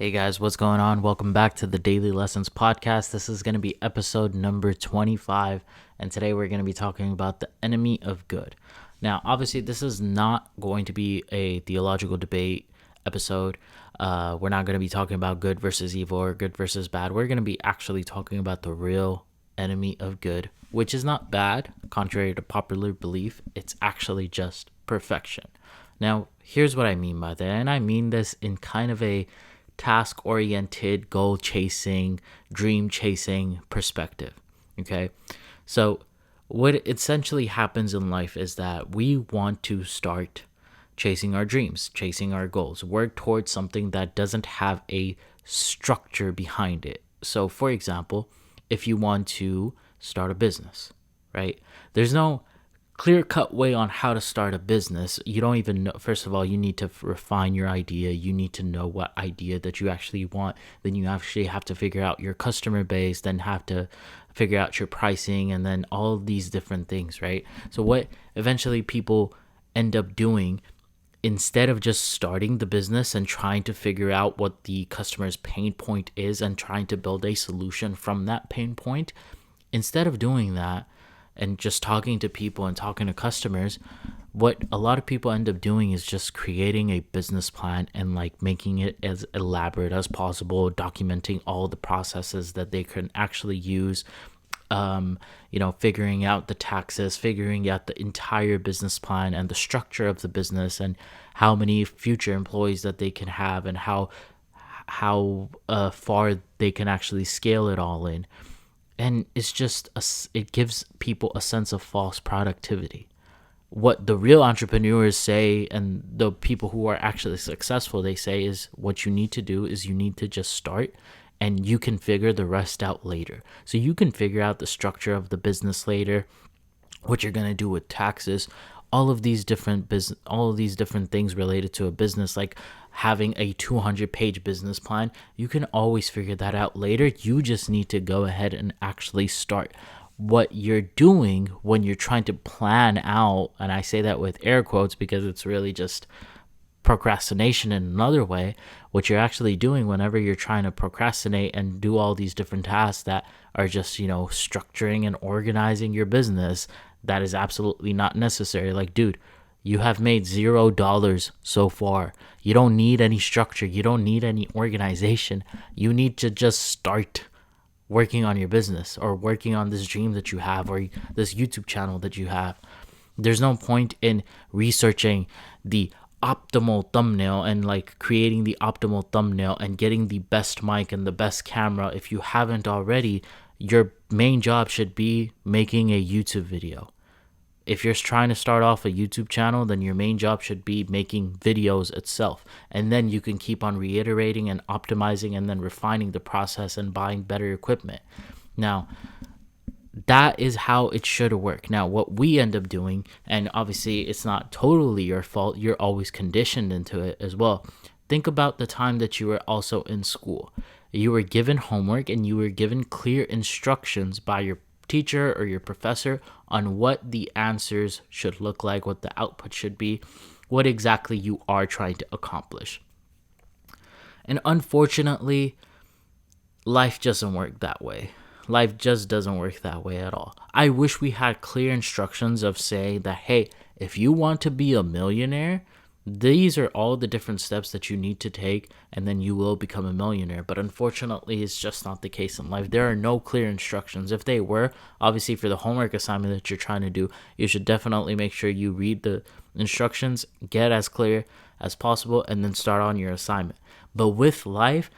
Hey guys, what's going on? Welcome back to the Daily Lessons podcast. This is going to be episode number 25, and today we're going to be talking about the enemy of good. Now, obviously, this is not going to be a theological debate episode. We're not going to be talking about good versus evil or good versus bad. We're going to be actually talking about the real enemy of good, which is not bad, contrary to popular belief. It's actually just perfection. Now, here's what I mean by that, and I mean this in kind of a task-oriented, goal-chasing, dream-chasing perspective, okay? So what essentially happens in life is that we want to start chasing our dreams, chasing our goals, work towards something that doesn't have a structure behind it. So, for example, if you want to start a business, right? There's no clear-cut way on how to start a business. You don't even know. First of all, you need to refine your idea. You need to know what idea that you actually want. Then you actually have to figure out your customer base, then have to figure out your pricing, and then all of these different things, right? So what eventually people end up doing, instead of just starting the business and trying to figure out what the customer's pain point is and trying to build a solution from that pain point, instead of doing that and just talking to people and talking to customers, what a lot of people end up doing is just creating a business plan and like making it as elaborate as possible, documenting all the processes that they can actually use, figuring out the taxes, figuring out the entire business plan and the structure of the business and how many future employees that they can have and how far they can actually scale it all in. And it's just it gives people a sense of false productivity. What the real entrepreneurs say, and the people who are actually successful, they say, is what you need to do is you need to just start, and you can figure the rest out later. So you can figure out the structure of the business later, what you're going to do with taxes, all of these different things related to a business, like having a 200-page business plan. You can always figure that out later. You just need to go ahead and actually start. What you're doing when you're trying to plan out, and I say that with air quotes because it's really just procrastination in another way. What you're actually doing whenever you're trying to procrastinate and do all these different tasks that are just, structuring and organizing your business, that is absolutely not necessary. Like, dude, you have made $0 so far. You don't need any structure. You don't need any organization. You need to just start working on your business or working on this dream that you have or this YouTube channel that you have. There's no point in researching the optimal thumbnail and like creating the optimal thumbnail and getting the best mic and the best camera if you haven't already. Your main job should be making a YouTube video. If you're trying to start off a YouTube channel, then your main job should be making videos itself. And then you can keep on reiterating and optimizing and then refining the process and buying better equipment. Now, that is how it should work. Now, what we end up doing, and obviously it's not totally your fault, you're always conditioned into it as well. Think about the time that you were also in school. You were given homework and you were given clear instructions by your teacher or your professor on what the answers should look like, what the output should be, what exactly you are trying to accomplish. And unfortunately, life doesn't work that way. Life just doesn't work that way at all. I wish we had clear instructions of saying that, hey, if you want to be a millionaire, these are all the different steps that you need to take, and then you will become a millionaire. But unfortunately, it's just not the case in life. There are no clear instructions. If they were, obviously for the homework assignment that you're trying to do, you should definitely make sure you read the instructions, get as clear as possible, and then start on your assignment. But with life,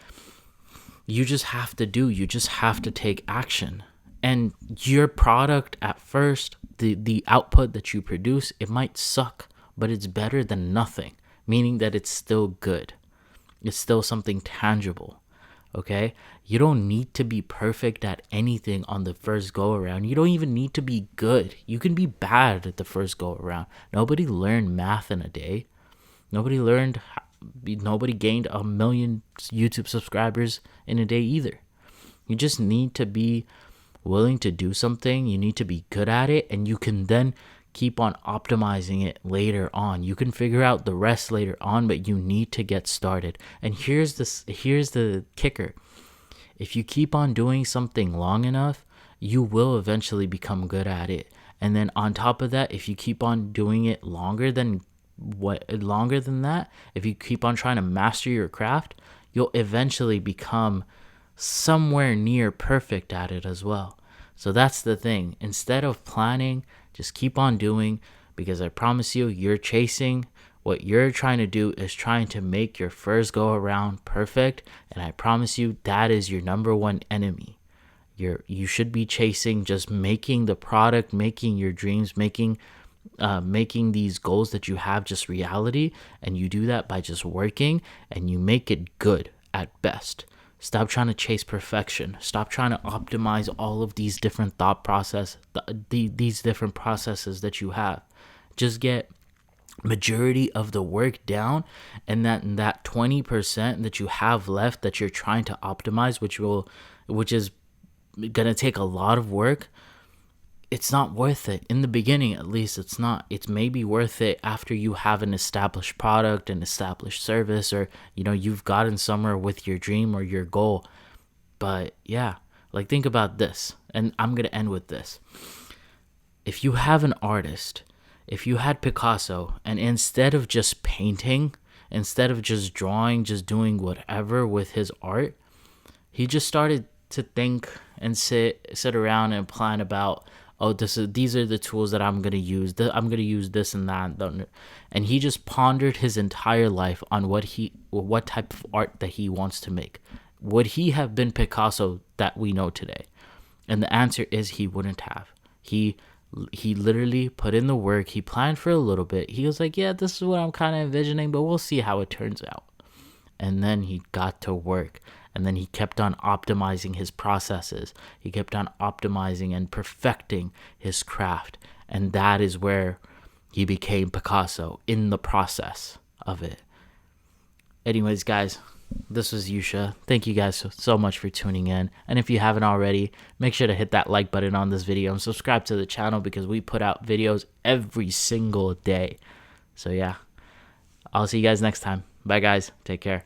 you just have to take action. And your product at first, the output that you produce, it might suck, but it's better than nothing, meaning that it's still good. It's still something tangible, okay? You don't need to be perfect at anything on the first go around. You don't even need to be good. You can be bad at the first go around. Nobody learned math in a day. Nobody gained 1 million YouTube subscribers in a day either. You just need to be willing to do something. You need to be good at it, and you can then keep on optimizing it later on. You can figure out the rest later on, but you need to get started. And here's the kicker. If you keep on doing something long enough, you will eventually become good at it. And then on top of that, if you keep on doing it longer than that, if you keep on trying to master your craft, you'll eventually become somewhere near perfect at it as well. So that's the thing. Instead of planning, just keep on doing, because I promise you, you're chasing. What you're trying to do is trying to make your first go around perfect, and I promise you that is your number one enemy. You should be chasing just making the product, making your dreams, making these goals that you have just reality, and you do that by just working, and you make it good at best. Stop trying to chase perfection. Stop trying to optimize all of these different thought process, these different processes that you have. Just get majority of the work down, and that 20% that you have left that you're trying to optimize, which is gonna take a lot of work. It's not worth it in the beginning, at least. It's not. It's maybe worth it after you have an established product, an established service, or you've gotten somewhere with your dream or your goal. But yeah, like, think about this, and I'm gonna end with this. If you have an artist, if you had Picasso, and instead of just painting, instead of just drawing, just doing whatever with his art, he just started to think and sit around and plan about, these are the tools that I'm gonna use. I'm gonna use this and that, and he just pondered his entire life on what type of art that he wants to make. Would he have been Picasso that we know today? And the answer is he wouldn't have. He literally put in the work. He planned for a little bit. He was like, yeah, this is what I'm kind of envisioning, but we'll see how it turns out. And then he got to work. And then he kept on optimizing his processes. He kept on optimizing and perfecting his craft. And that is where he became Picasso, in the process of it. Anyways, guys, this was Yusha. Thank you guys so much for tuning in. And if you haven't already, make sure to hit that like button on this video and subscribe to the channel, because we put out videos every single day. So yeah, I'll see you guys next time. Bye, guys. Take care.